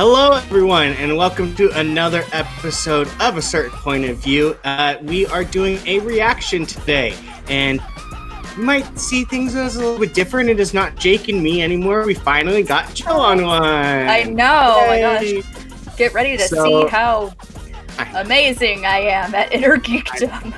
Hello, everyone, and welcome to another episode of A Certain Point of View. We are doing a reaction today, and you might see things as a little bit different. It is not Jake and me anymore. We finally got Joe on one. I know. Yay. Oh my gosh. Get ready to see how amazing I am at inner geekdom.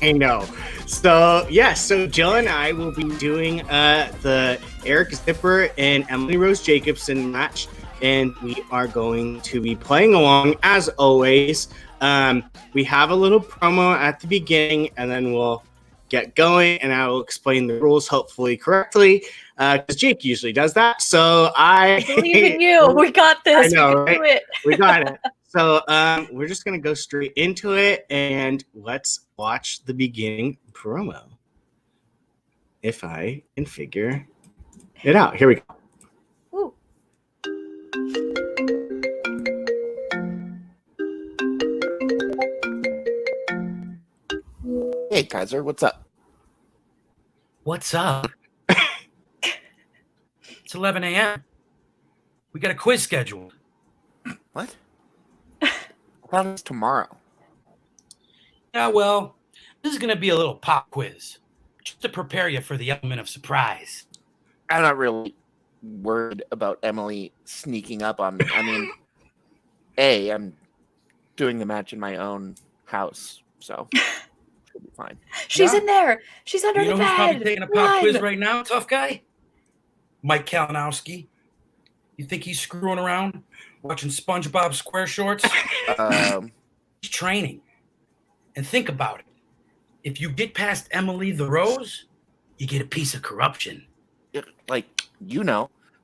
I know. So Jill and I will be doing the Eric Zipper and Emily Rose Jacobson match. And we are going to be playing along as always. We have a little promo at the beginning, and then we'll get going, and I will explain the rules hopefully correctly, because Jake usually does that. So I believe in you. We got this. I know, we can do it. We got it. So we're just gonna go straight into it, and let's watch the beginning promo. If I can figure it out. Here we go. Ooh. Hey, Kaiser, what's up? What's up? It's 11 a.m. We got a quiz scheduled. What? I thought it was tomorrow. Yeah, well, this is going to be a little pop quiz, just to prepare you for the element of surprise. I'm not really worried about Emily sneaking up on me. I mean, I'm doing the match in my own house, so should be fine. She's in there. She's under the bed. You know who's probably taking a pop quiz right now, tough guy? Mike Kalinowski. You think he's screwing around, watching SpongeBob SquareShorts? He's training. And think about it. If you get past Emily the Rose, you get a piece of corruption.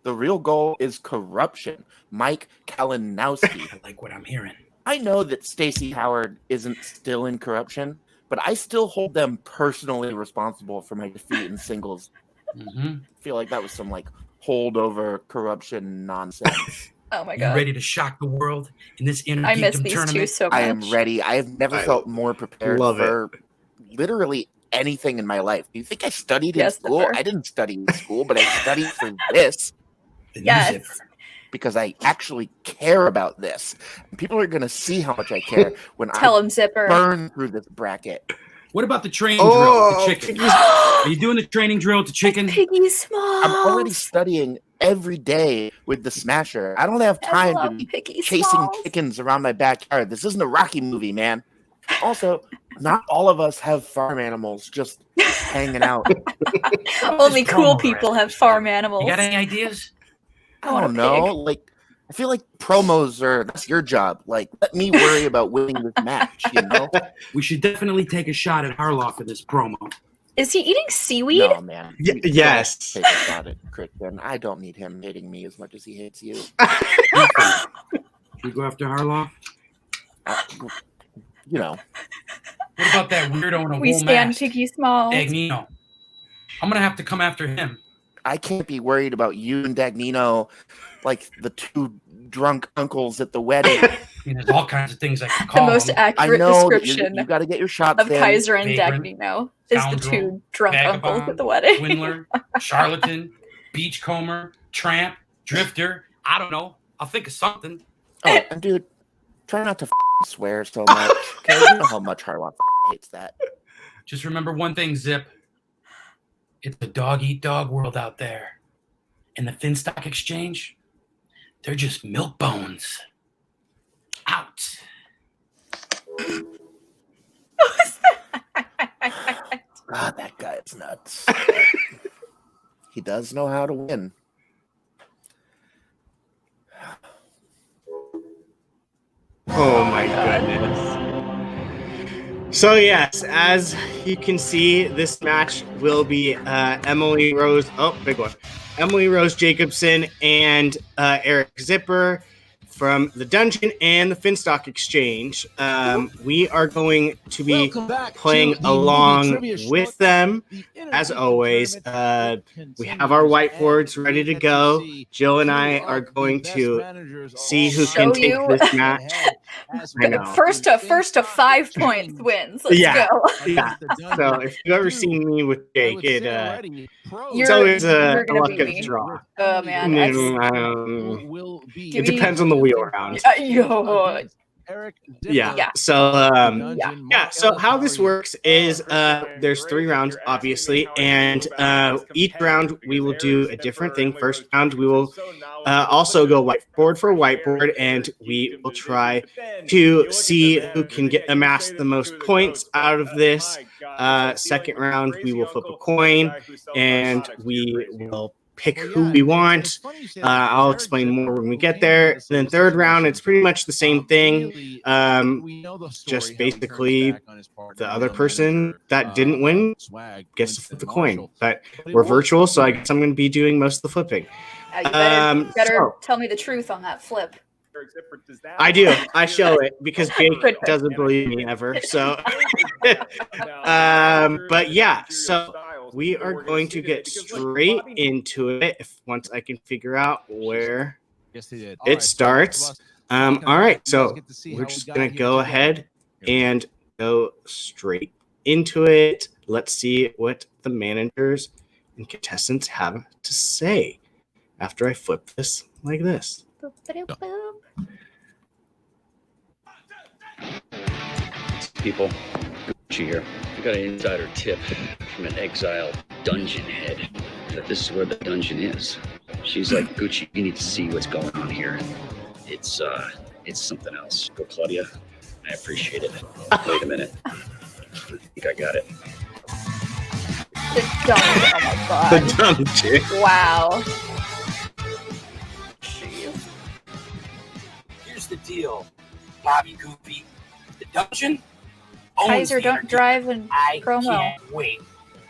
The real goal is corruption. Mike Kalinowski. I like what I'm hearing. I know that Stacey Howard isn't still in corruption, but I still hold them personally responsible for my defeat in singles. Mm-hmm. I feel like that was some holdover corruption nonsense. Oh my god! You ready to shock the world in this inner I miss geekdom these tournament? two so much. I am ready. I have never felt more prepared for literally anything in my life. Do you think I studied in school? Zipper. I didn't study in school, but I studied for this. Yes. Because I actually care about this. And people are going to see how much I care when Tell him, Zipper. Burn through this bracket. What about the training drill with the chicken? Are you doing the training drill with the chicken? Piggy Smalls. I'm already studying every day with the Smasher. I don't have time to be chasing chickens around my backyard. This isn't a Rocky movie, man. Also, not all of us have farm animals just hanging out. Only cool people have farm animals. You got any ideas? I don't know. I feel like promos that's your job. Let me worry about winning this match, you know? We should definitely take a shot at Harloff for this promo. Is he eating seaweed? No, man. Yes. Take a shot at Christian. I don't need him hating me as much as he hates you. Should we go after Harloff? What about that weirdo in a we wool stand mask? Piggy Smalls. Dagnino. I'm going to have to come after him. I can't be worried about you and Dagnino like the two drunk uncles at the wedding. There's all kinds of things I can call the most him. accurate description you got to get your shots of Kaiser and Vagrant, Dagnino is the scoundrel, two drunk vagabond, uncles at the wedding. Swindler, charlatan, beachcomber, tramp, drifter. I don't know. I'll think of something. Oh, and dude, try not to swear so much. Okay, you know how much Harloff hates that. Just remember one thing, Zip. It's a dog-eat-dog world out there. And the Finstock Exchange, they're just milk bones. Out. God, that guy is nuts. He does know how to win. Oh my goodness. So yes, as you can see, this match will be Emily Rose Jacobson and Eric Zipper from the Dungeon and the Finstock Exchange. We are going to be playing along with them. As always, we have our whiteboards ready to go. Jill and I are going to see who can take this match. I know. First to 5 points wins. Let's go. Yeah. So if you've ever seen me with Jake, it's You're always a gonna luck beat of me. draw. Oh man. It depends on the wheel round. Yeah. So how this works is there's 3 rounds, obviously, and each round we will do a different thing. First round we will also go whiteboard for whiteboard, and we will try to see who can amass the most points out of this. Second round we will flip a coin, and we will pick who we want. I'll explain more when we get there. And then third round, it's pretty much the same thing. Just basically the other person that didn't win gets to flip the coin. But we're virtual, so I guess I'm going to be doing most of the flipping. You better tell me the truth on that flip. I do. I show it because Jake doesn't believe me ever. So, but yeah, so we are going to get straight into it once I can figure out where it starts. All right, so we're just going to go ahead and go straight into it. Let's see what the managers and contestants have to say after I flip this like this. People, Gucci here. I got an insider tip from an exiled dungeon head that this is where the dungeon is. She's like, Gucci, you need to see what's going on here. It's something else. Go, Claudia. I appreciate it. Wait a minute. I think I got it. The dungeon. Oh my god. The dungeon. Wow. Here's the deal, Bobby Goofy. The dungeon. Kaiser, don't drive and promo. I can't wait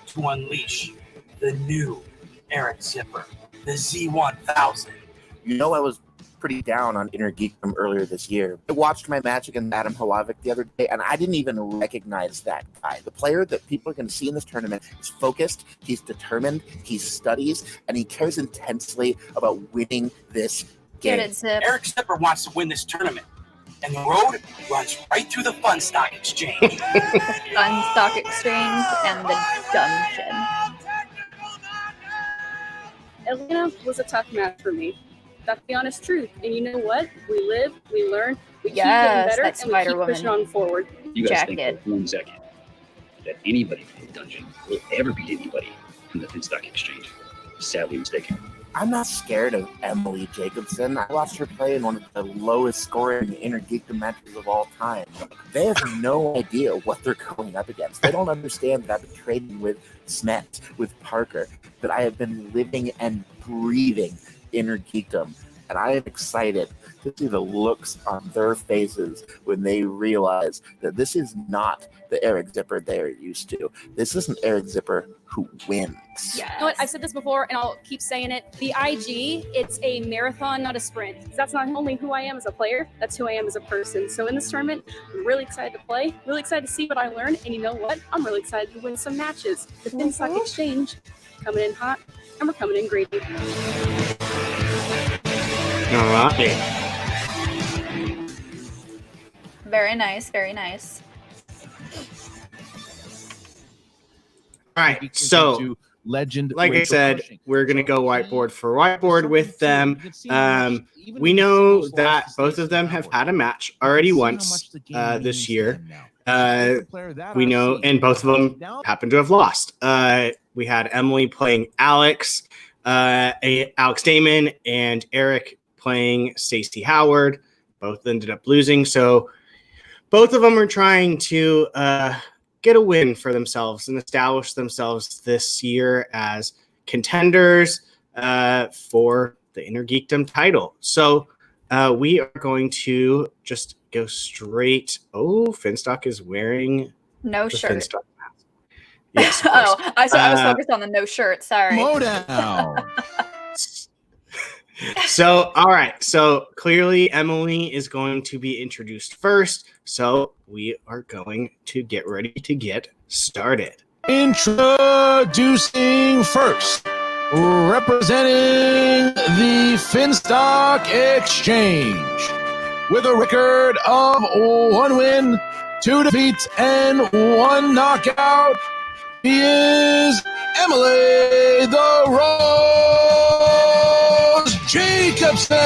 to unleash the new Eric Zipper, the Z1000. You know, I was pretty down on Inner Geekdom earlier this year. I watched my match against Adam Holovic the other day, and I didn't even recognize that guy. The player that people are going to see in this tournament is focused, he's determined, he studies, and he cares intensely about winning this game. Get it, Zip. Eric Zipper wants to win this tournament, and the road runs right through the Fun Stock Exchange. The Fun Stock Exchange and the dungeon. Atlanta was a tough match for me. That's the honest truth. And you know what? We live, we learn, we keep getting better, and we keep pushing on forward. You guys think for 1 second that anybody from the dungeon will ever beat anybody from the Finstock Exchange? Sadly mistaken. I'm not scared of Emily Jacobson. I watched her play in one of the lowest scoring Inner Geekdom matches of all time. They have no idea what they're going up against. They don't understand that I've been training with Smet, with Parker, that I have been living and breathing Inner Geekdom. And I am excited to see the looks on their faces when they realize that this is not the Eric Zipper they're used to. This is an Eric Zipper who wins. Yes. You know what? I've said this before, and I'll keep saying it. The IG, it's a marathon, not a sprint. That's not only who I am as a player, that's who I am as a person. So in this tournament, I'm really excited to play, really excited to see what I learn, and you know what? I'm really excited to win some matches. The Finstock Exchange coming in hot, and we're coming in greedy. All right. Very nice, very nice. All right, so legend, like I said, we're going to go whiteboard for whiteboard with them. We know that both of them have had a match already once this year. We know, and both of them happen to have lost. We had Emily playing Alex Damon, and Eric playing Stacey Howard. Both ended up losing, so both of them are trying to get a win for themselves and establish themselves this year as contenders for the Inner Geekdom title. So we are going to just go straight. Oh, Finstock is wearing no shirt. Finstock mask. Yes. I was focused on the no shirt. Sorry. Schmoedown. So, all right. So clearly, Emily is going to be introduced first. So we are going to get ready to get started. Introducing first, representing the Finstock Exchange, with a record of 1 win, 2 defeats, and 1 knockout, he is Emily the Rose Jacobson.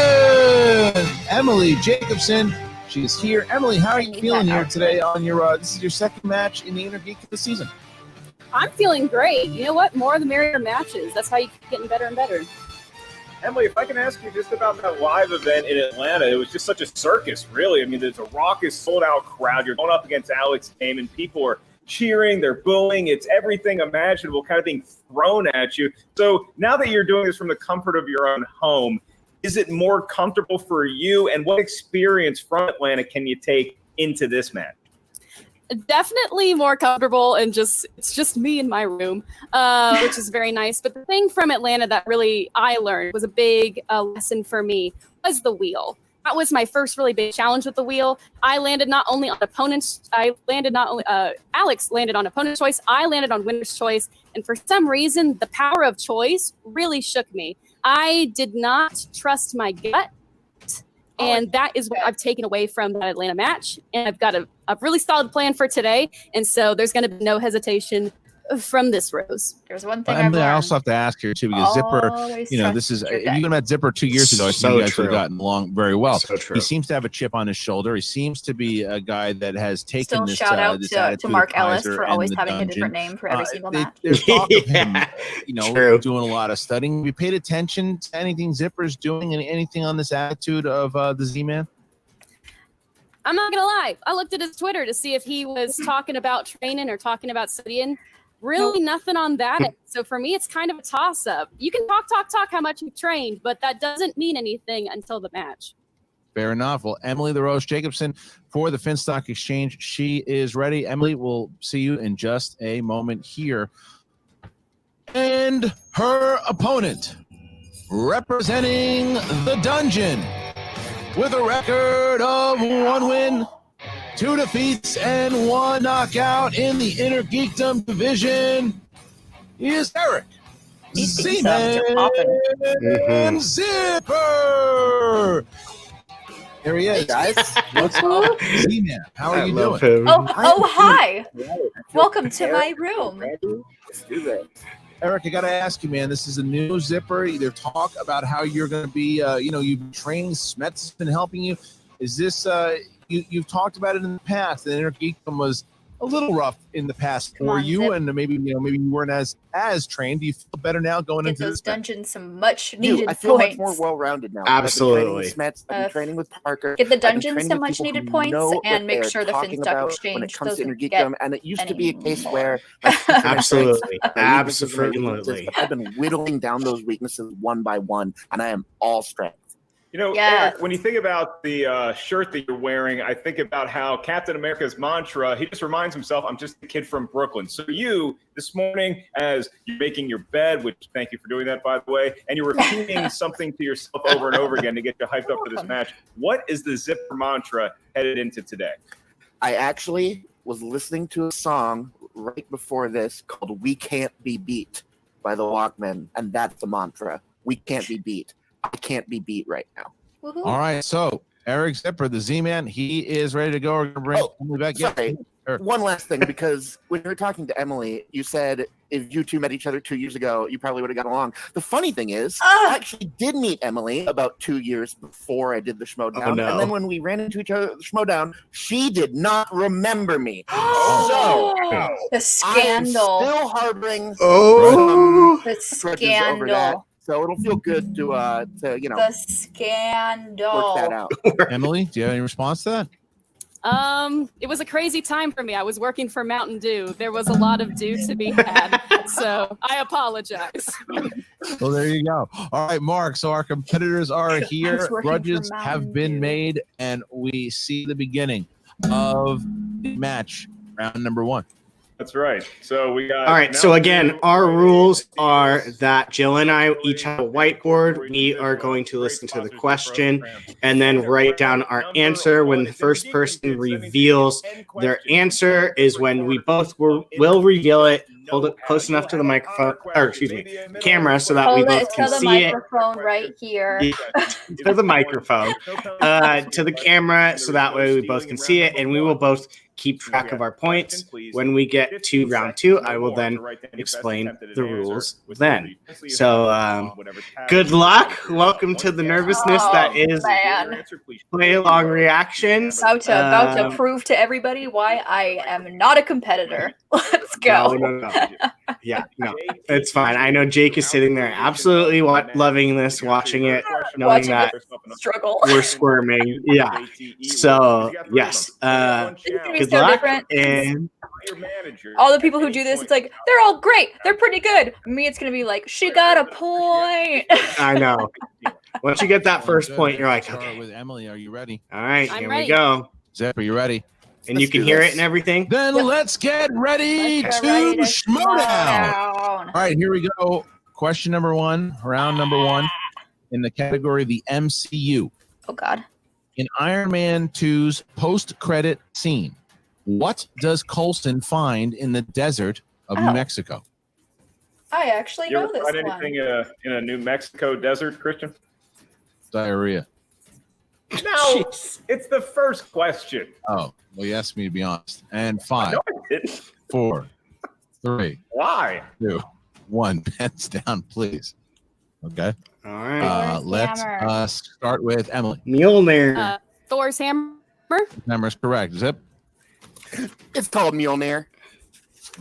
Emily Jacobson, she is here. Emily, how are you feeling here today on your, this is your second match in the Inner Geek of the season? I'm feeling great. You know what? More the merrier matches. That's how you keep getting better and better. Emily, if I can ask you just about that live event in Atlanta, it was just such a circus, really. I mean, there's a raucous, sold-out crowd. You're going up against Alex Game, and people are cheering, they're booing. It's everything imaginable kind of being thrown at you. So now that you're doing this from the comfort of your own home, is it more comfortable for you? And what experience from Atlanta can you take into this match? Definitely more comfortable, and it's just me in my room, which is very nice. But the thing from Atlanta that really I learned was a big lesson for me was the wheel. That was my first really big challenge with the wheel. I landed not only on opponent's, Alex landed on opponent's choice, I landed on winner's choice, and for some reason, the power of choice really shook me. I did not trust my gut. And that is what I've taken away from that Atlanta match. And I've got a really solid plan for today. And so there's going to be no hesitation from this Rose. There's one thing I also have to ask here too, because Zipper, this is, if you met Zipper 2 years ago, I think you guys would have gotten along very well. So true. He seems to have a chip on his shoulder. He seems to be a guy that has taken this. Shout out this to Mark Ellis for always having a different name for every single match. There's talk of him, doing a lot of studying. Have you paid attention to anything Zipper's doing and anything on this attitude of the Z-Man? I'm not going to lie. I looked at his Twitter to see if he was talking about training or talking about studying. Really nothing on that. So for me, it's kind of a toss-up. You can talk how much you've trained, but that doesn't mean anything until the match. Fair enough. Well, Emily the Rose Jacobson for the Finstock Exchange. She is ready. Emily, we'll see you in just a moment here. And her opponent, representing the Dungeon, with a record of 1 win, 2 defeats, and 1 knockout in the Inner Geekdom division, is Eric Z-Man Zipper. There he is. Hey guys, what's up, Z-Man? How are you doing? Hi. Welcome to my room. Let's do this. Eric, I got to ask you, man, this is a new Zipper. Either talk about how you're going to be, you've been training, Smet's been helping you. Is this, you've talked about it in the past, the Inner Geekdom was a little rough in the past for you, Zip. And maybe you weren't as trained. Do you feel better now going into those this dungeons some much needed points? I feel much more well-rounded now. Absolutely. I've been training with Parker. Get the dungeons some much needed points, and make sure the Finstock Exchange when it comes to Inner Geekdom. Geekdom. And it used to be a case where absolutely. I've been whittling down those weaknesses one by one, and I am all strength. You know, Eric, when you think about the shirt that you're wearing, I think about how Captain America's mantra, he just reminds himself, I'm just a kid from Brooklyn. So you, this morning, as you're making your bed, which thank you for doing that, by the way, and you're repeating something to yourself over and over again to get you hyped up for this match, what is the Zipper mantra headed into today? I actually was listening to a song right before this called We Can't Be Beat by the Walkmen, and that's the mantra. We can't be beat. I can't be beat right now. Woo-hoo. All right, so Eric Zipper, the Z-Man, he is ready to go. We're gonna bring Emily back. Sorry. Yeah. One last thing, because when you were talking to Emily, you said if you two met each other 2 years ago, you probably would have gotten along. The funny thing is, I actually did meet Emily about 2 years before I did the Schmoedown. Oh, no. And then when we ran into each other at the Schmoedown, she did not remember me. The scandal. I'm still harboring the grudges over that. scandal. So it'll feel good to the scandal. work that out. Emily, do you have any response to that? It was a crazy time for me. I was working for Mountain Dew. There was a lot of dew to be had, so I apologize. Well, there you go. All right, Mark. So our competitors are here. Grudges have been made, and we see the beginning of the match, round number 1. That's right. So we got. All right. So again, our rules are that Jill and I each have a whiteboard. We are going to listen to the question and then write down our answer. When the first person reveals their answer is when we both will reveal it. Hold it close enough to the microphone, or excuse me, camera, so that we both can see it. Microphone right here. To the microphone, to the camera, so that way we both can see it, and we will both keep track of our points. When we get to round 2, I will then explain the rules then. So, good luck. Welcome to the nervousness that is play along reactions. About to prove to everybody why I am not a competitor. Let's go. No. Yeah, no, it's fine. I know Jake is sitting there absolutely loving this, watching it, knowing that struggle. We're squirming. Yeah. So, yes. Good luck. Different. And all the people who do this, it's like, they're all great. They're pretty good. Me, it's going to be like, she got a point. I know. Once you get that first point, you're like, okay. With Emily, are you ready? All right, I'm here ready. we go. Zip, are you ready? And you can hear it and everything? Then let's get ready to Schmoedown. All right, here we go. Question number 1, round number 1, in the category the MCU. Oh, God. In Iron Man 2's post-credit scene, what does Coulson find in the desert of New Mexico? I actually know this find one. anything in a New Mexico desert, Christian? Diarrhea. No, it's the first question. Oh, well, you asked me to be honest. And 5, No, I didn't. 4, 3, Why? 2, 1. Pens down, please. Okay. All right. Let's start with Emily. Mjolnir. Thor's hammer. Hammer is correct. Zip. It's called Mjolnir.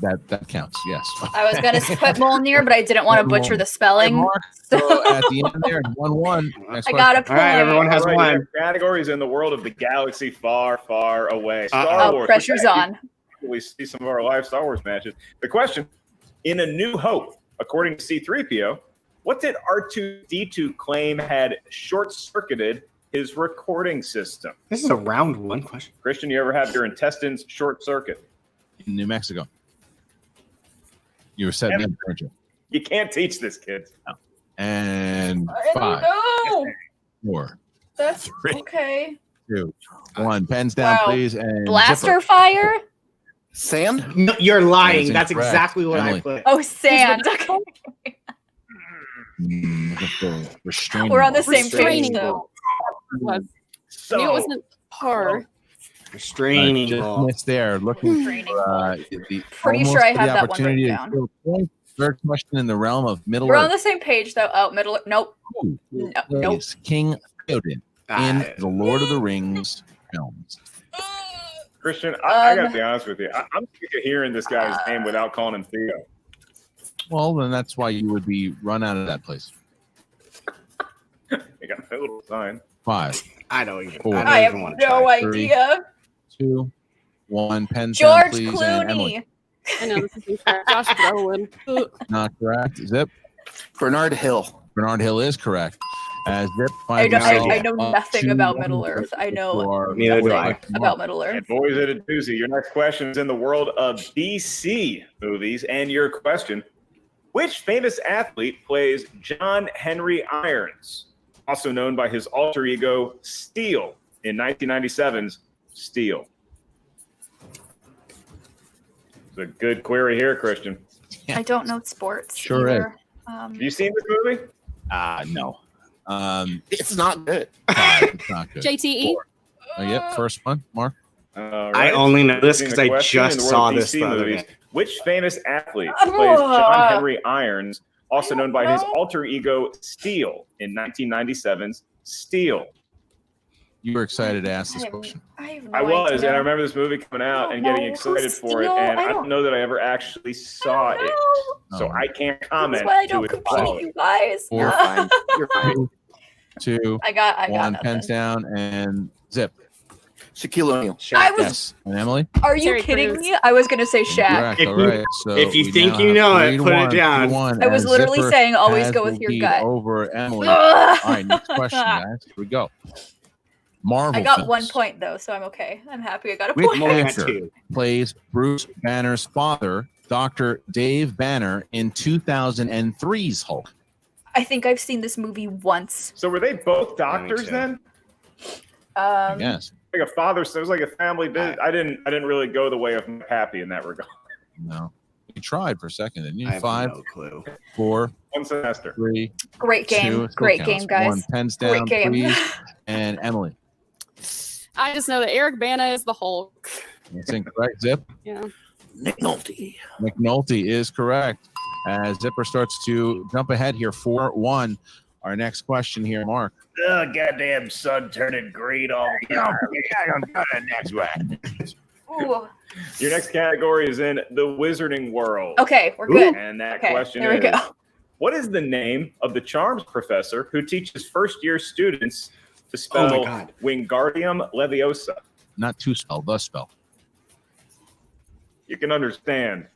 That counts. Yes. I was going to put Mjolnir, but I didn't want to butcher the spelling. So at the end there, 1-1. I got a point. All right, everyone has one. Categories in the world of the galaxy far, far away. Star Wars. Pressure's on. We see some of our live Star Wars matches. The question, in A New Hope, according to C-3PO, what did R2-D2 claim had short-circuited his recording system? This is a round 1 question. Christian, you ever have your intestines short-circuit? In New Mexico. You were setting up, weren't you? You can't teach this, kids. No. And I 5, don't know. 4, That's 3, okay. 2, 1. Pens down, Wow. please. And Blaster Zipper. Fire? Sand? No, you're lying. That is That's incorrect. exactly what Emily. I put. Oh, sand. Restraining We're on the ball. same page. Restraining So. I So, knew it wasn't her. Restraining Just ball. missed there. Looking Restraining for Pretty almost sure I for have the that one opportunity written to down. steal points. Third question in the realm of Middle We're on Earth. the same page, though. Oh, Middle. Nope. Who Nope. plays King Theoden in the Lord of the Rings films? Christian, I got to be honest with you. I'm sick of hearing this guy's name without calling him Theo. Well, then that's why you would be run out of that place. You got a little sign. 5, I don't even. Four. I have want to no try. idea. 2, 1. Pens down, George please. And Emily. Clooney. I know this is incorrect. Josh Brolin. Not correct. Zip. Bernard Hill. Bernard Hill is correct. As Zip I finds know nothing about Middle Earth. I know Neither do I. nothing about Middle Earth. And boys, it a doozy. Your next question is in the world of DC movies. And your question, which famous athlete plays John Henry Irons, also known by his alter ego Steel in 1997's Steel? It's a good query here, Christian. I don't know sports. Sure either. Have you seen this movie? No. It's not good. 5, it's not good. JTE. Yep, first one, Mark. All I only know this Using because the I question in just the world saw of this DC the other movies. day. Which famous athlete plays John Henry Irons, also known by his alter ego Steel in 1997's Steel? You were excited to ask this question. I was, and I remember this movie coming out and getting excited for it, and I don't know that I ever actually saw it, so I can't comment. That's why I to don't its compete, quality. you guys. 4, You're fine. You're fine. 2, I got 1. nothing. Pens down and Zip. Shaquille O'Neal. I was. Yes. And Emily? Are you Terry kidding Crews. me? I was gonna say Shaq. Correct. If All you- right. So if you we think now you have know it, 3 to put it 1, down. 3-1, I was as literally Zipper saying always has go the with your lead gut. over Emily. Ugh. All right, next question, guys. Here we go. Marvel I got films. 1 point though, so I'm okay. I'm happy I got a Which point. actor plays Bruce Banner's father, Dr. Dave Banner, in 2003's Hulk? I think I've seen this movie once. So were they both doctors then? Yes. Like a father, so it was like a family business. I didn't really go the way of Happy in that regard. No. You tried for a second, didn't you? I have 5, no clue. 4, One semester. 3, Great game. 2, Great game, guys. 1, pens Great down, game. please. And Emily. I just know that Eric Bana is the Hulk. That's incorrect. Zip. Yeah. McNulty. McNulty is correct. As Zipper starts to jump ahead here, 4-1. Our next question here, Mark. Oh, goddamn sun turning green all the time. Next one. Ooh. Your next category is in the Wizarding World. Okay, we're good. And that Okay, question there we is, go. what is the name of the charms professor who teaches first-year students to Oh spell my God. Wingardium Leviosa? Not to spell, the spell. You can understand.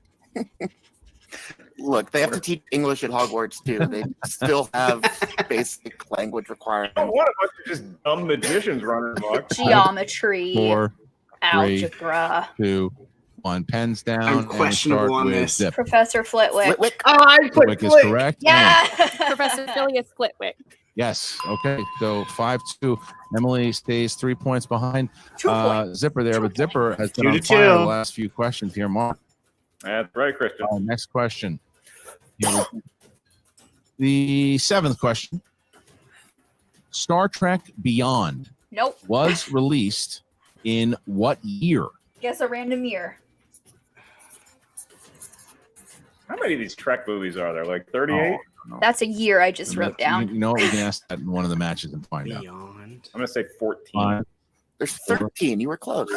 Look, they have to teach English at Hogwarts too. They still have basic language requirements. What a bunch of just dumb magicians running amok. Geometry. 4, 3, Algebra. 2, 1. Pens down. I'm and we questionable start on with this. Zip. Professor Flitwick. Flitwick. Oh, I put Flitwick is Flick. correct. Yeah. Professor Phileas Flitwick. Yes. Okay. So 5-2. Emily stays 3 points behind 2 points. Zipper there, but Zipper has been 2 on to fire 2. the last few questions here, Mark. That's right, Christian. Next question. Here the 7th question. Star Trek Beyond Nope. was released in what year? Guess a random year. How many of these Trek movies are there? Like 38? That's a year I just wrote down. You know what? We can ask that in one of the matches and find out. Beyond. I'm going to say 14. 5, There's 13. You were close.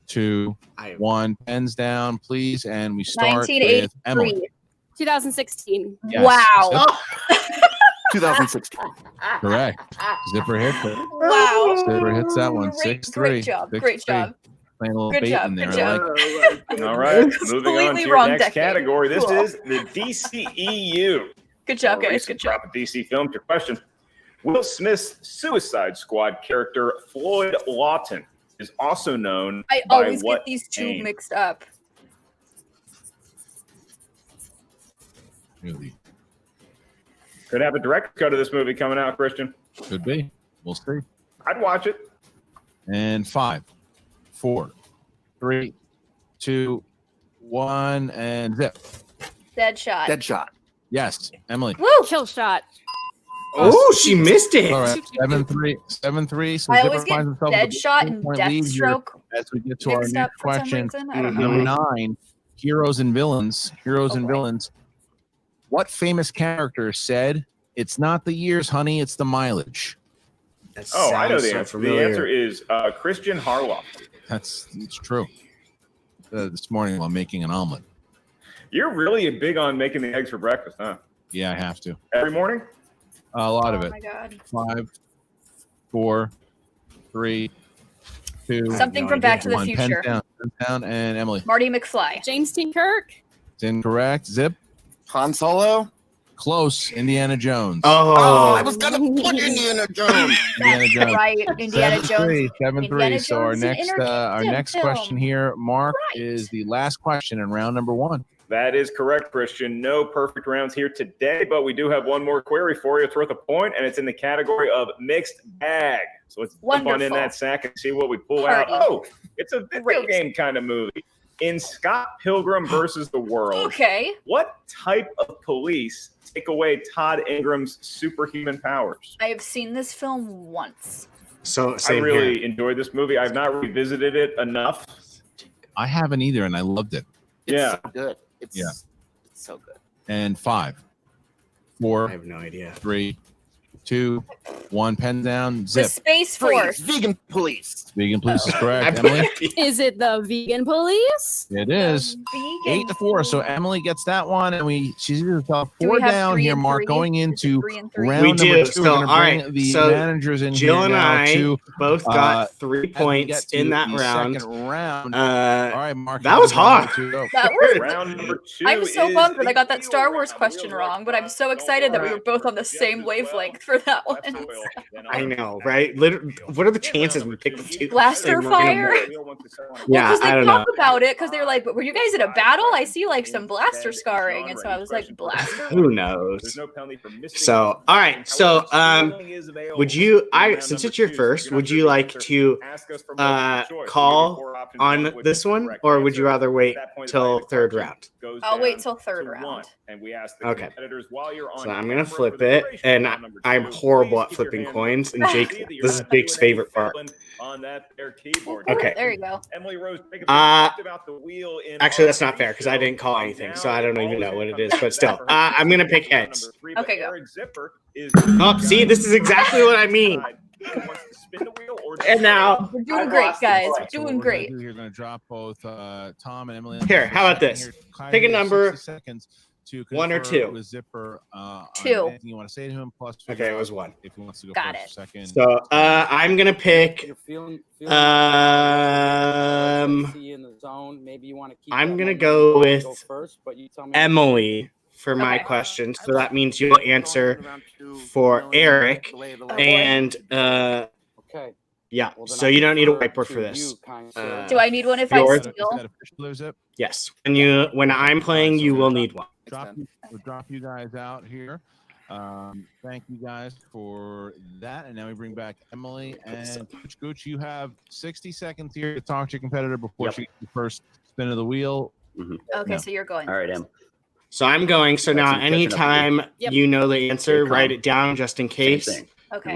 2, I have 1. Pens down, please. And we start with 1983. Emily. 2016. Yes. Wow. 2016. Correct. Zipper hits it. Wow. Zipper hits that one. Great- 6-3. Great job. Great 6-3. job. Playing a little Good bait job, in there. good I job. like All right, moving on to Completely your wrong next decade. category. This Cool. is the DCEU. Good job, A guys. recent Good job. drop of DC films. Your question: Will Smith's Suicide Squad character Floyd Lawton is also known I by always what get these two name? mixed up. Really Could have a direct cut of this movie coming out, Christian. could be. We'll see. I'd watch it. And 5, 4, 3, 2, 1, and zip. Deadshot. Deadshot. Yes, Emily. Woo! Kill shot. Oh, she missed it. All right, 7-3, 7-3. So I Zipper always get finds himself with a Deadshot and 15-point lead here Deathstroke as we get to our mixed next up for some question. reason. I don't know. Number 9, heroes and villains. Heroes and Okay. villains. What famous character said, "It's not the years, honey, it's the mileage"? That Oh, I know sounds the so answer. familiar. The answer is Christian Harloff. It's true. This morning while making an omelet. You're really big on making the eggs for breakfast, huh? Yeah, I have to. Every morning? A lot of Oh it. my god. 5, 4, 3, 2. Something no from Back idea. to the 1. Pens Future. down, pens down, and Emily. Marty McFly. James T. Kirk. It's incorrect. Zip. Han Solo. Close. Indiana Jones. Oh, I Oh, was gonna put Indiana Jones. Indiana That's Jones. right. Indiana Jones. 7-3. 7-3. Indiana So our Jones is an next entertainment film. question here, Mark, Right. is the last question in round number 1. That is correct, Christian. No perfect rounds here today, but we do have one more query for you. It's worth a point, and it's in the category of mixed bag. So let's jump on in Wonderful. that sack and see what we pull Party. out. Oh, it's a video Great. game kind of movie. In Scott Pilgrim versus the World, Okay. what type of police take away Todd Ingram's superhuman powers? I have seen this film once. so I same really here. enjoyed this movie. I've not revisited it enough. I haven't either, and I loved it. It's Yeah. so good. It's, Yeah. it's so good. And 5, I 4, have no idea. 3, 2, 1. Pen down. The Zip. Space Freeze. Force. Vegan police. Vegan police is I correct. put- Emily. Is it the vegan police? It is. Vegan 8-4. So food. Emily gets that one, and she's herself Do 4 we have down 3 here, and Mark. 3? Going Is it into 3 and 3? round We number do. 2. So, We're gonna all bring right. the So, managers in Jill here and now I to both got 3 as we get points to in that the round. second round. All Uh, right, Mark. that you was get round hard. number 2 go. That was. Round number 2. I'm so is bummed that the I got that wheel Star Wars round. question Wheel wrong, but I'm round. so excited that we Don't were both on the worry. same Jeff as well. wavelength for for that one. I know, right? What are the chances we pick the two? Blaster fire? Yeah, because they I don't know. talk about it because they're like, "Were you guys in a battle? I see like some blaster scarring," and so I was like, "Blaster." Who knows? So, all right. So, would you? Since it's your first, would you like to call on this one, or would you rather wait till third round? I'll wait till third round. Okay. So I'm gonna flip it, and I'm horrible at flipping coins. And Jake, this is Jake's favorite part. Okay. There you go. Emily Rose. Actually, that's not fair because I didn't call anything, so I don't even know what it is. But still, I'm gonna pick heads. Okay, go. Oh, see, this is exactly what I mean. And now we're doing great, guys. We're doing great. You're going to drop both Tom and Emily. Here, how about this? Pick a number. Seconds to 1 or 2. With Zipper. 2. Anything you want to say to him? Plus, okay, it was 1. If he wants to go Got first or second. So I'm gonna pick. I'm gonna go with Emily for my question. So that means you'll answer for Eric, and yeah. So you don't need a whiteboard for this. Do I need one if I steal? Yes. When I'm playing, you will need one. We'll drop you guys out here. Thank you guys for that. And now we bring back Emily and Gooch. You have 60 seconds here to talk to your competitor before she gets the first spin of the wheel. Okay, so you're going. All right, Em. So I'm going. So now anytime you know the answer, write it down just in case. Okay.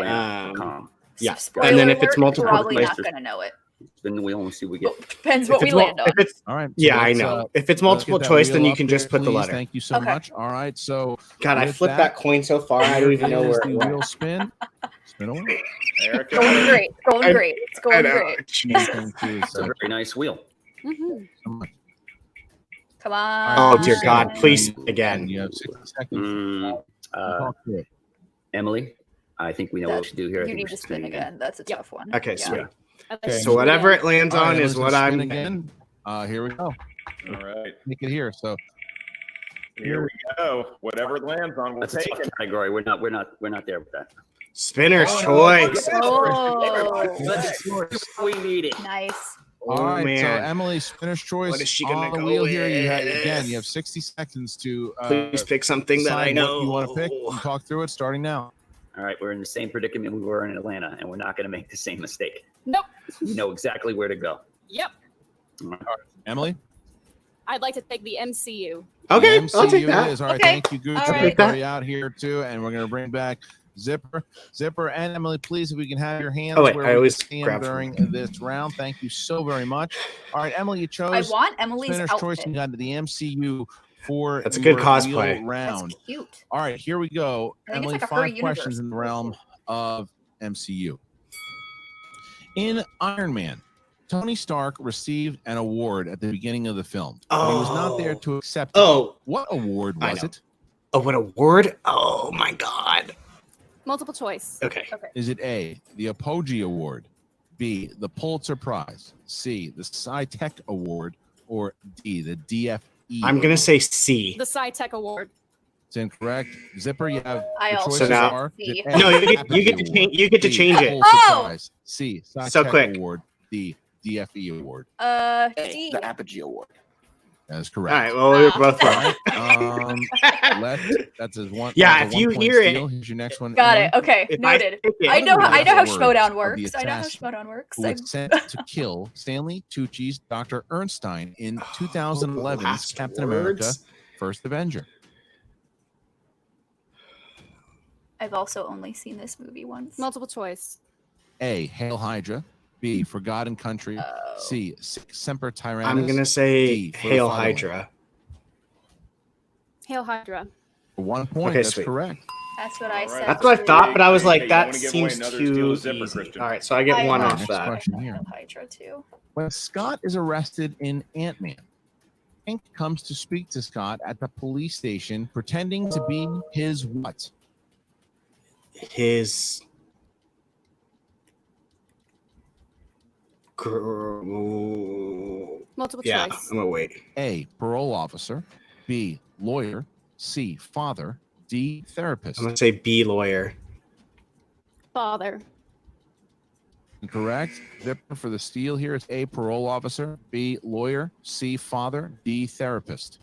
Yeah. Spoiler And then if alert, it's multiple probably choice, not gonna know it. Spin the wheel and see what we get. Depends what we land on. All right. Yeah, I know. If it's multiple choice, then you can just put the letter. Thank you so much. All right. So God, I flipped that coin so far, I don't even know where the wheel spin. Spin away. Going great. Going great. It's going great. It's a very nice wheel. Come on. Oh dear God! Please again. You have 60 seconds. Emily, I think we know what to do here. You need to spin again. That's a tough one. Okay, sweet. Okay. So whatever it lands on is what I'm again. Here we go. All right. Make it here. So here we go. Whatever it lands on, we'll That's a take tough it. category. We're not there with that. Spinner's choice. We need it. Nice. All right, man. so Emily, spinner's choice. What is she gonna on the go wheel here? You with? have 60 seconds to Please pick something that I decide know what you want to pick. And talk through it starting now. All right, we're in the same predicament we were in Atlanta, and we're not going to make the same mistake. Nope. We know exactly where to go. Yep. All right. Emily? I'd like to take the MCU. Okay, The I'll take MCU that. it is. All right, Okay. thank you, Gooch. All We're right. going to out here too, and we're going to bring back Zipper, and Emily. Please, if we can have your hands Oh, wait, where I we always can see 'em grab during this round. Thank you so very much. All right, Emily, you chose I want Emily's spinner's choice and outfit. got to the MCU for That's a good your cosplay. wheel round. That's cute. All right, here we go. I think it's Emily, like a 5 furry questions universe. in the realm of MCU. In Iron Man, Tony Stark received an award at the beginning of the film. But he was not there to accept it. Oh, What award I was know. it? oh, what award? Oh my God. Multiple choice. Okay. Is it A, the Apogee Award, B, the Pulitzer Prize, C, the SciTech Award, or D, the DFE? I'm gonna say C. The SciTech Award. It's incorrect. Zipper, you have I the also choices So now- are C. A, No, you get Apogee to Award, change. You get to B, change it. Pulitzer Oh! Prize, C, SciTech So quick. Award, D, DFE Award. D. The Apogee Award. That is All correct. right. Well, we're both All right. right. That's his one. Yeah, that's a if you 1 point hear it- steal. Here's your next one. Got Emily. it. Okay, If I noted. pick it, I know how Words Schmoedown of works. the I know how assassin Schmoedown works. Who was sent to kill Stanley Tucci's Dr. Ernstein in 2011's last Captain America: words? First Avenger? I've also only seen this movie once. Multiple choice. A. Hail Hydra. B. Forgotten Country. Oh. C. Semper Tyrannis. I'm gonna say D, for the Hail fatherland. Hydra. Hail Hydra. For 1 point. Okay, That's sweet. correct. That's what I All right. said. That's what I thought, but I was Hey, like, you that wanna give away seems another too steal of Zipper, easy. Christian? All right, so I get one Alright, off next that. question here. Hail Hydra too. When Scott is arrested in Ant-Man, Hank comes to speak to Scott at the police station, pretending to be his what? His Multiple yeah, choice. I'm gonna wait. A. Parole officer. B. Lawyer. C. Father. D. Therapist. I'm gonna say B lawyer. Father. Correct. Zipper for the steal here is A, parole officer, B, lawyer, C, father, D, therapist.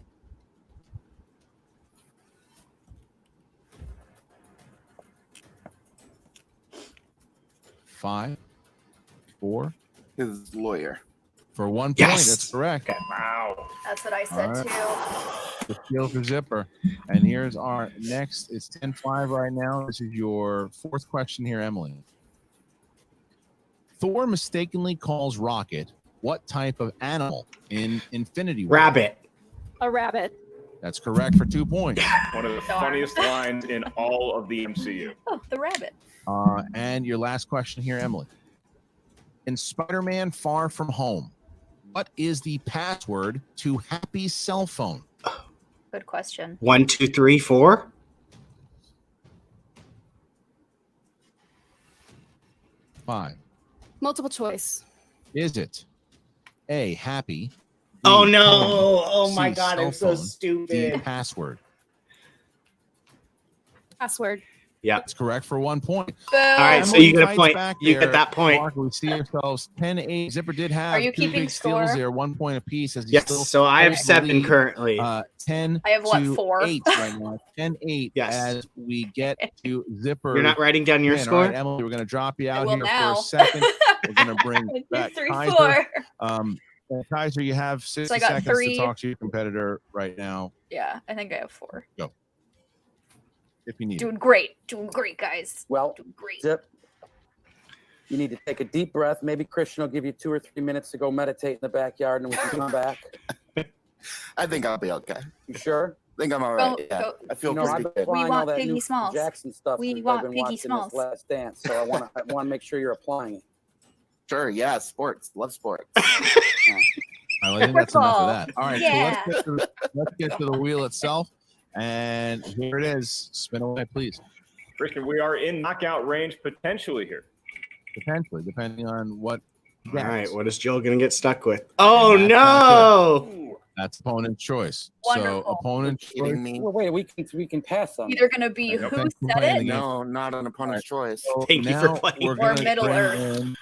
5, 4. His lawyer. For 1 point, Yes! that's correct. Wow. That's what I said All right. too. The steal for Zipper. And here's our next. It's 10-5 right now. This is your fourth question here, Emily. Thor mistakenly calls Rocket what type of animal in Infinity War? Rabbit. A rabbit. That's correct for 2 points. One of the funniest lines in all of the MCU. Oh, the rabbit. And your last question here, Emily. In Spider-Man Far From Home, what is the password to Happy's cell phone? Good question. 1, 2, 3, 4. 5. Multiple choice. Is it A, Happy? B, Oh no! home, Oh my C, God! cell I'm so phone, D, stupid. password? Password. Yeah. That's correct for 1 point. Boom. All right, so Emily you get a fights point. back You there. get that point. Mark, we see ourselves 10-8. Zipper did have Are you 2 keeping big steals score? there, 1 point apiece. As he Yes. still So I have holds the 7 lead. currently. 10 I have, what, to 4? 8 right now. 10-8 Yes. as we get to Zipper. You're not writing down your All score. right, Emily, we're going to drop you out will here now. for a second. We're going to bring 1, 2, back 3, Kaiser. 4. Kaiser, you have 60 I got seconds 3. to talk to your competitor right now Yeah, I think I have 4. if you need it. Doing great. Doing great, guys. Well, Doing great. Zip, you need to take a deep breath. Maybe Christian will give you 2 or 3 minutes to go meditate in the backyard, and we can come back. I think I'll be okay. You sure? I think I'm all right. Go- Yeah. go. I feel You know, I've pretty been good. applying all want that Piggy new Smalls. Jackson stuff We since want I've been Piggy watching Smalls. this Last Dance, so I want to make sure you're applying it. Sure, yeah, sports. Love sports. I think that's enough of Football. that. All right, Yeah. so let's get to the wheel itself. And here it is. Spin away, please. Christian, we are in knockout range potentially here. Potentially, depending on what. All right, what is Jill gonna get stuck with? Oh And that's not no! Ooh. That's opponent's choice. Wonderful. So opponent's choice. Kidding me? Well, wait, we can pass on. Either gonna be Okay. who said Playing it the game. No, not an opponent's choice. So Thank you for now playing. we're Or gonna Middle bring Earth. in-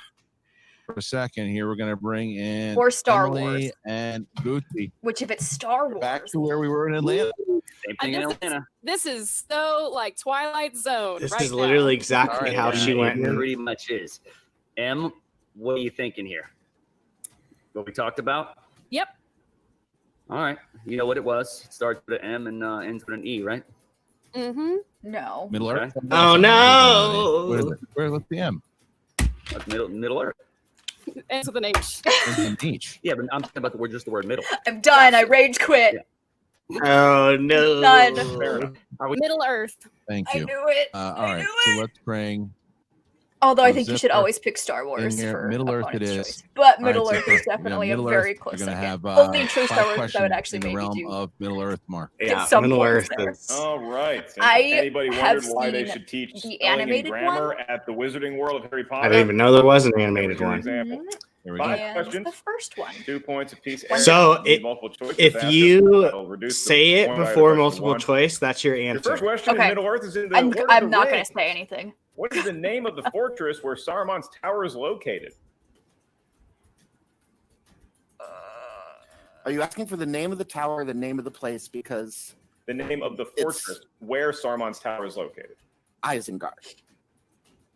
for a second here, we're going to bring in Or Star Emily Wars. and Gucci. Which if it's Star Wars. Back to where we were in Atlanta. Same thing in This is- Atlanta. This is so like Twilight Zone. This right is now. literally exactly All how right, she It went. pretty much is. Em, what are you thinking here? What we talked about? Yep. All right. You know what it was. It starts with an M and ends with an E, right? Mm-hmm. No. Middle Earth. Oh, no. Where's the M? Like Middle Earth. Ends with an H. There's an H. Yeah, but I'm talking about just the word middle. I'm done. I rage quit. Oh no! Done. Fair enough. Middle Earth. Thank I you. knew it. All I right, knew so it. let's bring Although I So think you should Zipper always pick Star Wars here. for Middle Earth it opponent's is. choice. But All Middle right, Earth Zipper. is definitely Middle a very Earth, close You're gonna second. have Only true 5 Star Wars that questions would actually in the maybe realm do. of Middle Earth, Mark. Yeah, some Middle points Earth there. is. All right. Since I anybody have wondered why they seen should teach the spelling animated and grammar at the Wizarding World of Harry Potter? I didn't even know there was an animated Here's your one. example. Here we Five go. And questions. the first one. 2 points apiece. So, Eric, need multiple choice If faster. you That'll reduce the say it point value before to question multiple one. choice, that's your Your answer. first question Okay. in Middle Earth is in the I'm Lord of not the going to Rings. say anything. What is the name of the fortress where Saruman's tower is located? Are you asking for the name of the tower or the name of the place? Because The name of the It's- fortress where Saruman's tower is located. Isengard.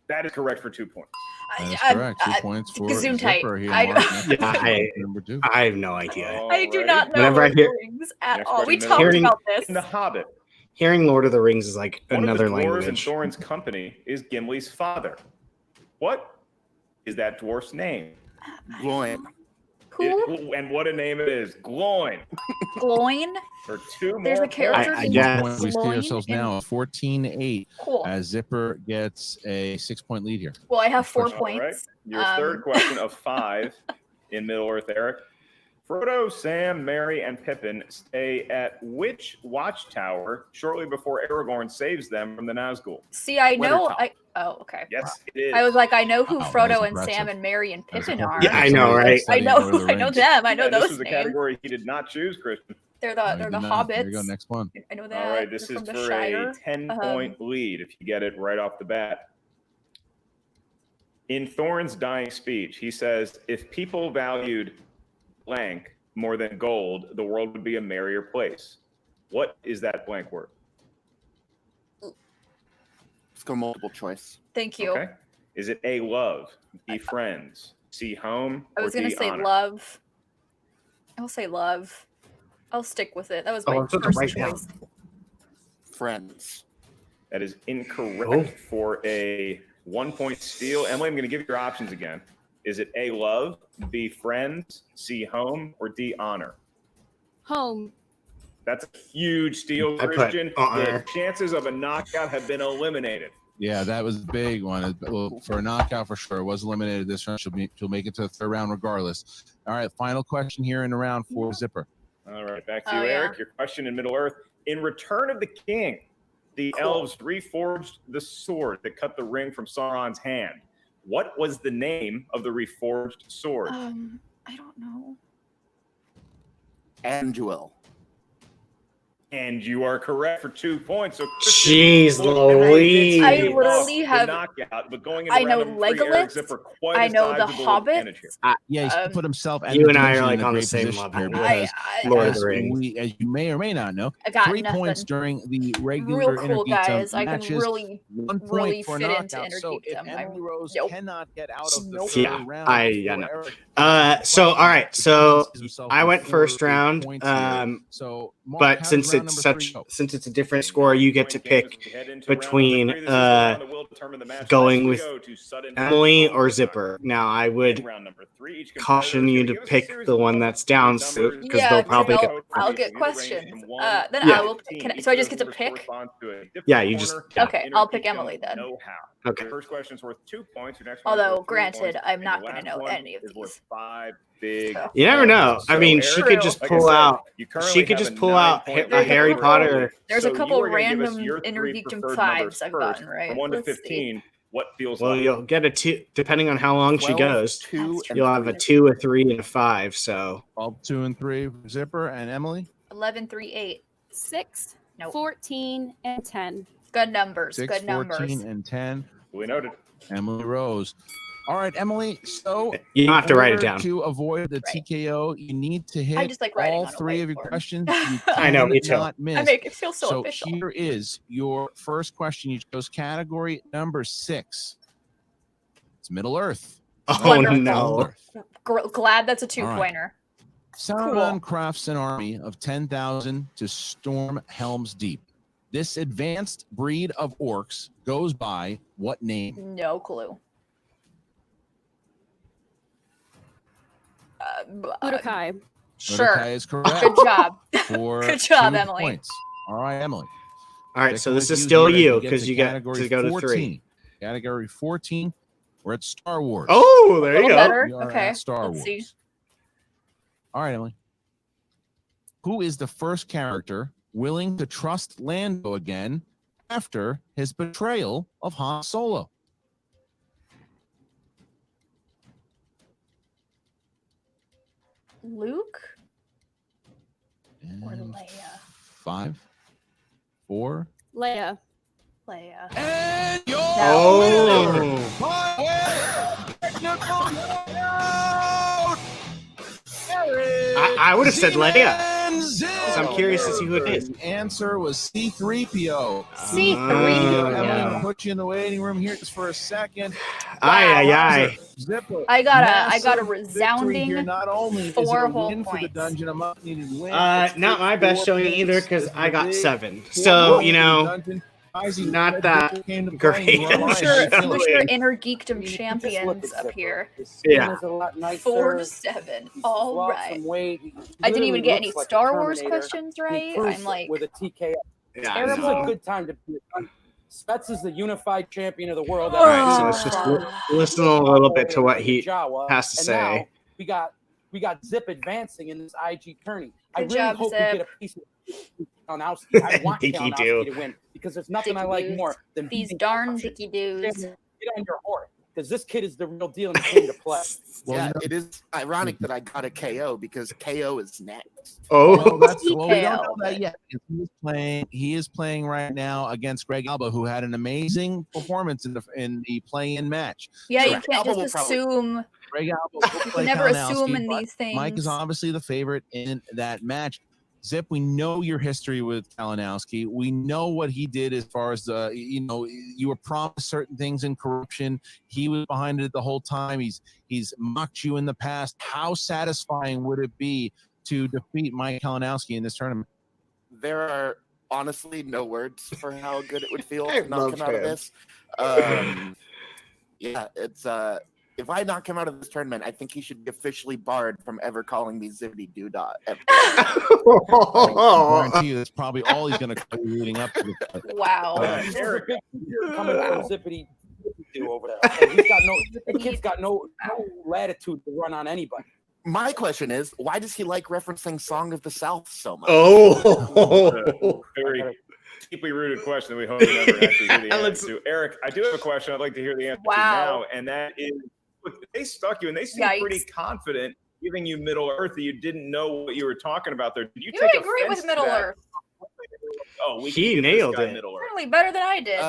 That is correct for 2 points. That is I'm- correct. 2 points for Gesundheit. Zipper here. I- Mark. Next Yeah, question, number 2. I have no idea. I do Alrighty. not know Whenever I Lord of the hear- Rings at Next all. We question, talked Hearing- about this. In The Hobbit, Hearing Lord of the Rings is like one another of the dwarves in language. Thorin's company is Gimli's father. What is that dwarf's name? Gloin. Who? And what a name it is. Gloin. Gloin? For 2 There's more a character points. I named guess. Point, we see Gloin ourselves in- now at 14-8 Cool. as Zipper gets a 6-point lead here. Well, I have 4 All All right. points. Your third question of 5 in Middle Earth, Eric. Frodo, Sam, Merry, and Pippin stay at which watchtower shortly before Aragorn saves them from the Nazgul? See, I know. Weathertop. Oh, okay. Yes, it is. I was like, I know who Wow, that Frodo is and impressive. Sam and Mary and That is Pippin impressive. are. Yeah, I know, right? I Studying know. Lord of the I know Rings. them. I know Yeah, those This was a names. category he did not choose, Christian. They're No, the he they're did the not. hobbits. Here we go. Next one. I know that. All right, this They're is from the for Shire. a 10-point lead if you get it right off the bat. In Thorne's dying speech, he says, if people valued blank more than gold, the world would be a merrier place. What is that blank word? Let's go multiple choice. Thank you. Okay. Is it A, love, B, friends, C, home, I was or going D, to say honor? love. I'll say love. I'll stick with it. That was my that's what first write choice. down. Friends. That is incorrect for a 1-point steal. Emily, I'm going to give you your options again. Is it A, love, B, friends, C, home, or D, honor? Home. That's a huge steal, I put Christian. honor. The chances of a knockout have been eliminated. Yeah, that was a big one. Well, for a knockout, for sure. It was eliminated this round. She'll make it to the third round regardless. All right, final question here in the round for Zipper. All right, back to you, Eric. Your question in Middle-earth. In Return of the King, the elves reforged the sword that cut the ring from Sauron's hand. What was the name of the reforged sword? I don't know. Anduil. And you are correct for 2 points. So Jeez Louise. I literally have. knockout, but going into I know round number 3, Eric Legolas. Zipper, quite I a know the sizable Hobbit. advantage here. Yeah, he put himself and You the and I are dungeon like in a on the great same position level. here because Lord of as the Rings. as you may or may not know, I got 3 nothing. points during the regular Real cool, Intergeekdom guys. I can matches, really, 1 point really for a fit into knockout. So if Intergeekdom. Emily Rose Nope. cannot get out of the Nope. third Yeah, round, I know. Eric, So all right, so I went before first the round. points here. So Mark, But how does since round it's number 3 such go? since it's a different score, you get to pick between going with Emily or Zipper. Now I would caution you to pick the one that's down because Yeah, they'll probably get. I'll get questions. Then Yeah. I will. So I just get to pick. Yeah, you just. Yeah. Okay, I'll pick Emily then. Okay. First question's worth 2 points. Your next one Although, granted, I'm not going to know any of these. 5 big. You never know. I mean, she could just pull out. She could just pull out a Harry Potter. There's a couple random Intergeekdom 5s I've gotten right. From 1 to Let's 15. What feels Well, like? you'll get a 2, depending on how long she 12, goes. 2, and You'll have a 2, a 3, and a 5. So 12, 2, and 3 for Zipper and Emily. 11, 3, 8. 6, Nope. 14, and 10. Good numbers. 6, Good 14, numbers. and 10. We noted. Emily Rose. All right, Emily. So you don't have to write it in order down. to avoid the TKO, you need to hit just like writing all on a 3 of your whiteboard. questions. You I know, me too. cannot miss. I make it feel so So official. here is your first question. You chose category number 6. It's Middle Earth. Oh Wonderful. no! Glad that's a All 2-pointer. Sauron crafts an army of 10,000 to storm Helm's Deep. This advanced breed of orcs goes by what name? No clue. Udokai. Sure. Mordecai is correct. Good job. For Good job, 2 Emily. points. All right, Emily. All right, so Sticking this with is still here as you we because you get category to go to 14. 3. Category 14. We're at Star Wars. Oh, there you little go. better. We are Okay, at Star let's Wars. see. All right, Emily. Who is the first character willing to trust Lando again after his betrayal of Han Solo? Luke or And Leia? 5, 4. Leia. Leia. And your Oh. I would have said Leia. So I'm curious to see who it is. The answer was C-3PO. C-3PO. Emily, put you in the waiting room here just for a second. Aye. Zipper. I got a Massive victory resounding here. Not only is it 4 a whole win for the points. dungeon, a much-needed win. Not my best showing either because I got 7. So you know, not that great. I'm sure Really. Intergeekdom champions up here. Yeah. 4 to 7. All right. I didn't even get any Star Wars questions right. I'm like, with a TKO. Yeah, I This is know. a good time to be. Spets is the unified champion of the world. All right, so let's just listen a little bit to what he Jawa, has to and say. now we got Zip advancing in this IG tourney. I Good really job, hope Zip. we get a piece of Kalinowski. I want Think you Kalinowski do. to win because there's nothing Dicky I like dudes. more than These beating darn Kalinowski. dicky dudes. Get on your horse. because this kid is the real deal and he came to play. Well, yeah, it is ironic that I got a KO because KO is next. Well, we don't know that yet. He is playing right now against Greg Alba, who had an amazing performance in the play-in match. Yeah, so you can't just assume. Greg Alba you can never assume in these things. Mike is obviously the favorite in that match. Zip, we know your history with Kalinowski. We know what he did as far as you were promised certain things in corruption. He was behind it the whole time. He's mocked you in the past. How satisfying would it be to defeat Mike Kalinowski in this tournament? There are honestly no words for how good it would feel to knock him out of this. Yeah, it's if I knock him out of this tournament, I think he should be officially barred from ever calling me Zippity Doodah. I guarantee you that's probably all he's going to call you leading up to this. Wow. Eric coming from Zippity Doo over there. The kid's got no latitude to run on anybody. My question is, why does he like referencing Song of the South so much? Very deeply rooted question that we hope we never actually hear the answer to. Eric, I do have a question I'd like to hear the answer to now, and that is, look, they stuck you, and they seem pretty confident giving you Middle Earth that you didn't know what you were talking about there. Did you take did great with Middle Earth. Oh, he nailed it. Certainly better than I did.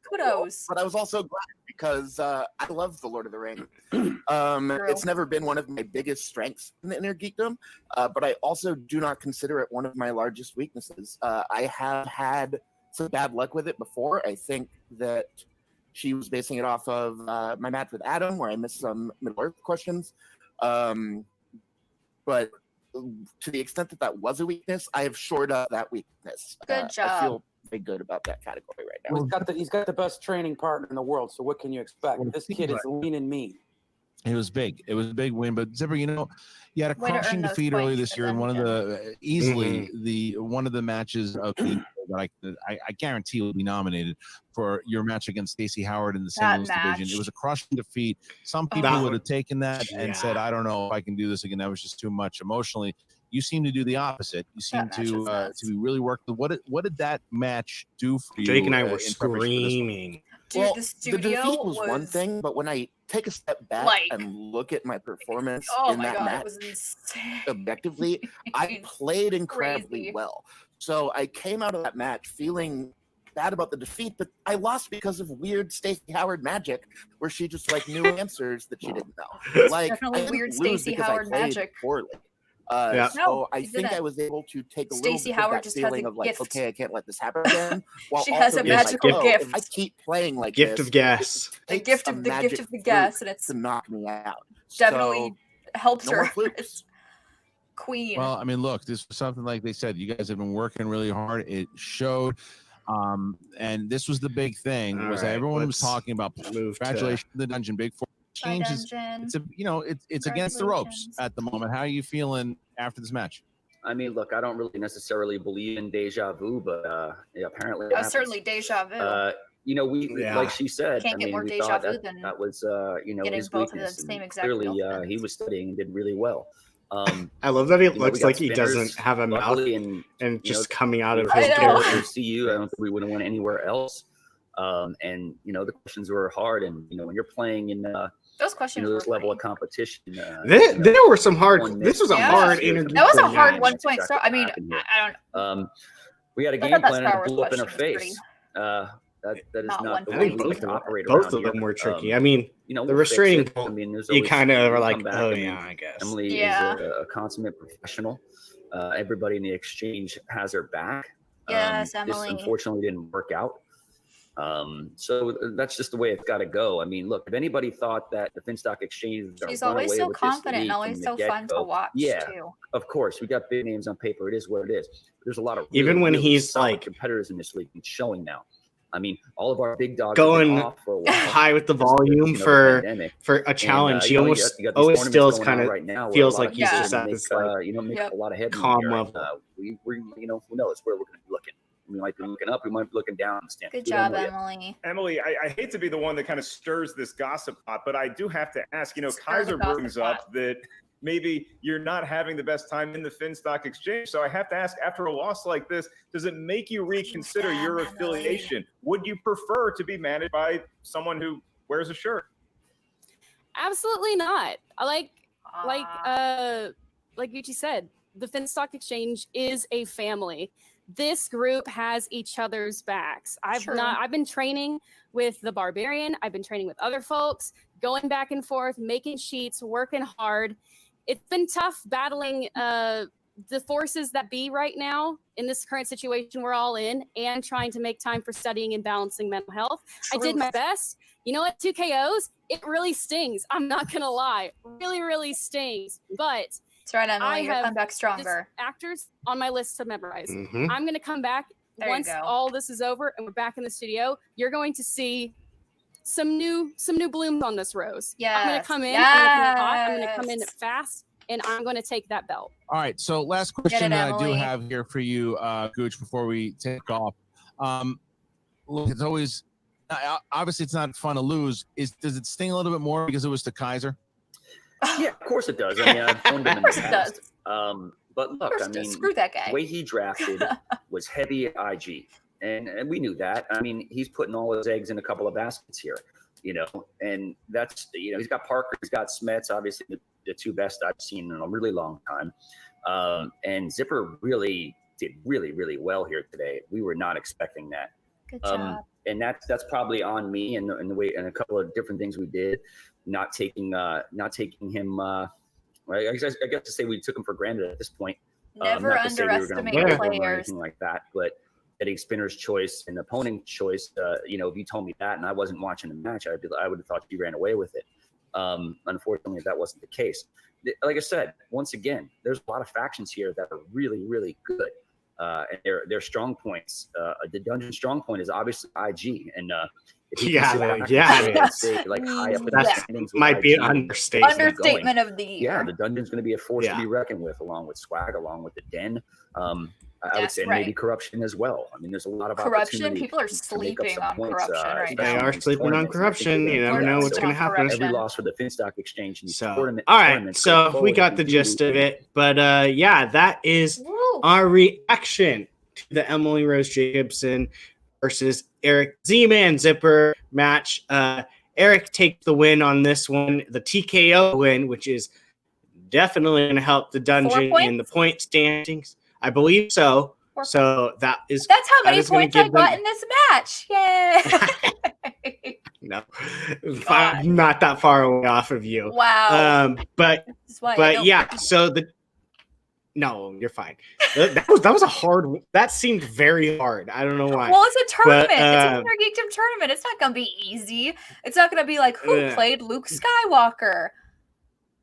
Kudos. But I was also glad because I love The Lord of the Rings. It's never been one of my biggest strengths in the inner geekdom, but I also do not consider it one of my largest weaknesses. I have had some bad luck with it before. I think that she was basing it off of my match with Adam, where I missed some Middle Earth questions. But to the extent that was a weakness, I have shored up that weakness. Good job. I feel very good about that category right now. He's got the best training partner in the world, so what can you expect? This kid is lean and mean. It was big. It was a big win. But Zipper, you had a crushing defeat earlier this year in one of the one of the matches of the that I guarantee will be nominated for your match against Stacey Howard in the singles division. It was a crushing defeat. Some people would have taken that and said, I don't know if I can do this again. That was just too much emotionally. You seem to do the opposite. You seem to be really working. What did that match do for you? Jake and I were screaming. Dude, the defeat was one thing, but when I take a step back and look at my performance in that match objectively, I played incredibly well. So I came out of that match feeling bad about the defeat, but I lost because of weird Stacey Howard magic, where she just knew answers that she didn't know. Definitely weird Stacey Howard magic. Poorly. So I think I was able to take a little bit of that feeling of okay, I can't let this happen again. While she has a magical gift. If I keep playing like gift this, of gas. The gift of the gas, and it's to knock me out. Definitely helps her. Queen. Well, I mean, look, this was something like they said. You guys have been working really hard. It showed. And this was the big thing. Everyone was talking about congratulations to the dungeon. Big Four changes. It's against the ropes at the moment. How are you feeling after this match? I mean, look, I don't really necessarily believe in deja vu, but apparently certainly deja vu. Like she said, can't get more we deja thought vu than that was his both weakness. of the same exact clearly, he was studying and did really well. I love that he looks like he doesn't have a mouth and just coming out of his character. See you, I don't think we would have went anywhere else. And the questions were hard, and when you're playing in those questions this level of competition, there were some hard. This was a hard interview. That was a hard 1 point start. I mean, I don't. We had a game plan and it blew up in our face. That is not the way we like to operate around both of them here. were tricky. I mean, the restraining bolt, you kind of are like, oh yeah, I guess. Emily is a consummate professional. Everybody in the exchange has her back. Yes, This Emily. unfortunately didn't work out. So that's just the way it's got to go. I mean, look, if anybody thought that the Finstock Exchange, she's always so confident and always so fun to watch. Yeah, too. Of course, we got big names on paper. It is what it is. There's a lot of even when he's solid like competitors in this league. It's showing now. I mean, all of our big dogs going off for a while. high with the volume for a challenge. He almost always still kind of feels like he's just at this make a lot of head calm level. We're who knows where we're going to be looking. We might be looking up. We might be looking down. Good job, Emily. Emily, I hate to be the one that kind of stirs this gossip pot, but I do have to ask. Kaiser brings up that maybe you're not having the best time in the Finstock Exchange. So I have to ask, after a loss like this, does it make you reconsider your affiliation? Would you prefer to be managed by someone who wears a shirt? Absolutely not. Like Gucci said, the Finstock Exchange is a family. This group has each other's backs. I've been training with the Barbarian. I've been training with other folks, going back and forth, making sheets, working hard. It's been tough battling the forces that be right now in this current situation we're all in, and trying to make time for studying and balancing mental health. I did my best. You know what? 2 KOs, it really stings. I'm not going to lie. Really, really stings. But that's right, Emily. I have come back stronger. Actors on my list to memorize. Mm-hmm. I'm going to come back once all this is over and we're back in the studio. You're going to see some new blooms on this rose. Yeah, I'm going to come in. I'm going to come in fast, and I'm going to take that belt. All right. So last question that I do have here for you, Gooch, before we take off. Look, it's always obviously it's not fun to lose. Does it sting a little bit more because it was to Kaiser? Yeah, of course it does. I mean, I've owned him in the past. But look, I mean, screw that guy. The way he drafted was heavy IG, and we knew that. I mean, he's putting all his eggs in a couple of baskets here, and that's, he's got Parker, he's got Smets, obviously the two best I've seen in a really long time. And Zipper really did really, really well here today. We were not expecting that. Good job. And that's probably on me and the way, and a couple of different things we did, not taking him. I guess to say we took him for granted at this point. Never underestimate players or anything like that, but getting Spinner's choice and opponent choice. If you told me that and I wasn't watching the match, I would have thought you ran away with it. Unfortunately, that wasn't the case. Like I said, once again, there's a lot of factions here that are really, really good. And their strong points. The dungeon strong point is obviously IG, and like high up the standings might be an understatement of the year. The dungeon's going to be a force to be reckoned with, along with Swag, along with the Den. I would say maybe corruption as well. I mean, there's a lot of corruption. People are sleeping on corruption right now. They are sleeping on corruption. You never know what's going to happen. Every loss for the Finstock Exchange. All right, so we got the gist of it. But that is our reaction to the Emily Rose Jacobson versus Eric Z-Man Zipper match. Eric takes the win on this one, the TKO win, which is definitely going to help the dungeon in the point standings. I believe so. So that's how many points I got in this match. Yay! No, I'm not that far away off of you. Wow. But yeah. So no, you're fine. That was a hard. That seemed very hard. I don't know why. Well, it's a tournament. It's a Winter Geekdom tournament. It's not gonna be easy. It's not gonna be like who played Luke Skywalker.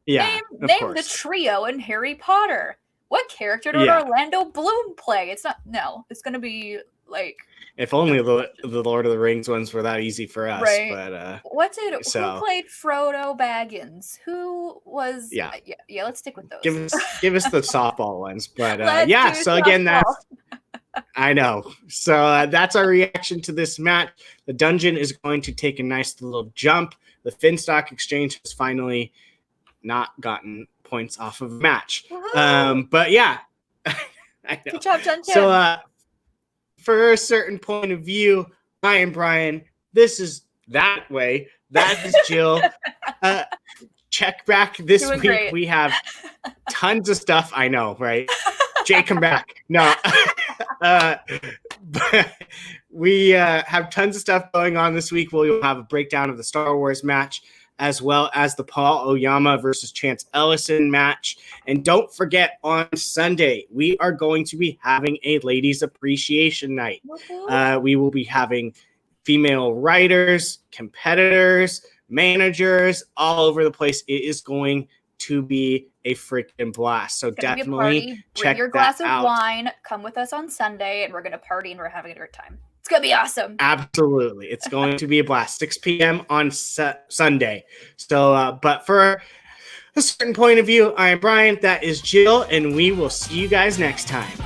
Yeah. Name the trio in Harry Potter. What character did Orlando Bloom play? It's not. No, it's gonna be like. If only the Lord of the Rings ones were that easy for us. Right. But who played Frodo Baggins? Who was? Yeah. Let's stick with those. Give us the softball ones. But So again, that's. I know. So that's our reaction to this match. The dungeon is going to take a nice little jump. The Finstock Exchange has finally not gotten points off of a match. But yeah, I know. Good job, Dungeon. So for a certain point of view, I am Brian. This is that way. That is Jill. Check back this week. Great. We have tons of stuff. I know, right? Jay, come back. No. But we have tons of stuff going on this week. We'll have a breakdown of the Star Wars match, as well as the Paul Oyama versus Chance Ellison match. And don't forget, on Sunday, we are going to be having a Ladies Appreciation Night. We will be having female writers, competitors, managers, all over the place. It is going to be a freaking blast. So definitely check Bring your glass of wine. Come with us on Sunday, and we're going to party, and we're having a great time. It's going to be awesome. Absolutely. It's going to be a blast. 6 p.m. on Sunday. So, but for a certain point of view, I am Brian. That is Jill, and we will see you guys next time.